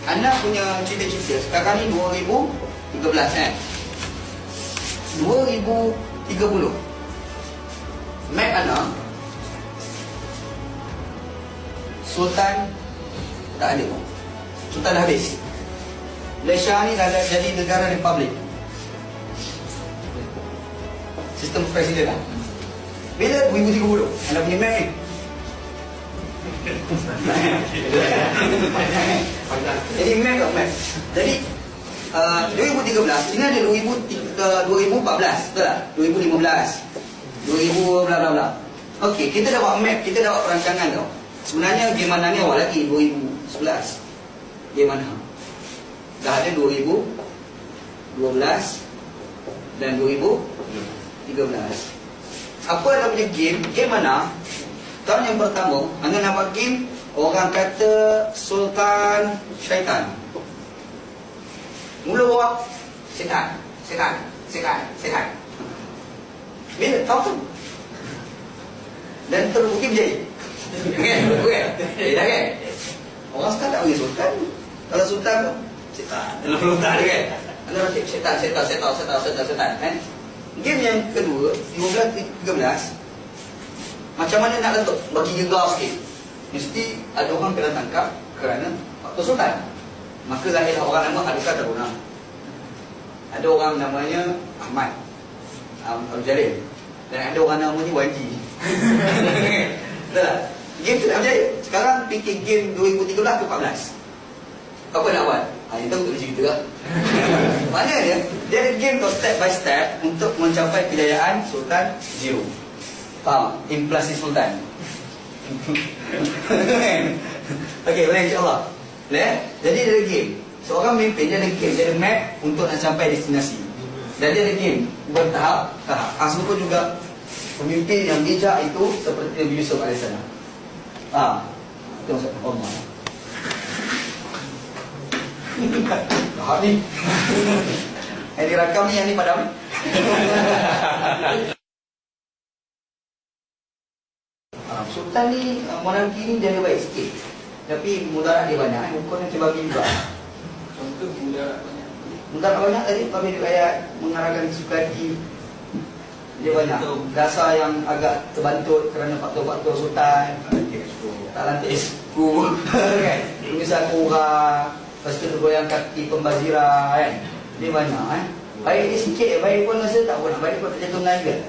Anda punya cita-cita sekarang ni 2013 kan? 2030 map anda Sultan tak ada. Sultan dah habis. Malaysia ni dah jadi negara republik. Sistem presiden lah. Bila 2030 anda punya map ni jadi map tak map. Jadi 2013 ini ada 2014, betul tak? 2015 2000 bla bla bla. Okey, kita dah buat map, kita dah buat perancangan tau. Sebenarnya game mana ni awal lagi 2011. Game mana? Dah ada 2012 dan 2013. Apa anda punya game? Game mana? Tahun yang pertama, anda nak buat game, orang kata Sultan Syaitan. Mula bawa setan. Bila tahu tu? Dan terbukti berjaya. Dah kan? Orang sekarang tak panggil Sultan. Kalau Sultan tu setan. Kalau tak ada kan? Anda nanti setan kan? Game yang kedua 12-13 macam mana nak letak bagi gegar sikit. Mesti ada orang kena tangkap kerana faktor Sultan. Maka lahirlah orang nama Adukah Taruna. Ada orang namanya Ahmad Abdul Jalil. Dan ada orang namanya Wanji. Betul tak? Game tu nak berjaya. Sekarang fikir game 2013 ke 14. Apa nak buat? Itu untuk cerita lah. Maknanya dia ada game tu step by step untuk mencapai kejayaan Sultan Zero. Faham? Inflasi Sultan. Okey, boleh insyaAllah. Boleh? Jadi dia ada game. Seorang memimpin, dia ada game, dia ada map untuk nak sampai destinasi. Dan dia ada game bertahap. Serupa juga pemimpin yang bijak itu seperti Nabi Yusuf AS. Itu maksud Allah. Dah ni. Yang direkam ni, yang ni padam. Sultan ni, monarki ni dia baik sikit. Tapi mudarat dia banyak. Hukum yang terbagi juga. Contoh mudarat banyak. Mudarat banyak tadi, kami riwayat mengarahkan sukati. Dia banyak. Rasa yang agak terbantut kerana faktor-faktor Sultan. Tak lantik esku. Kan? Misal kurang. Lepas tu goyang kaki pembazira kan. Dia banyak kan. Baik dia sikit, baik pun rasa tak pun. Baik pun tak jatuh Melayu kan.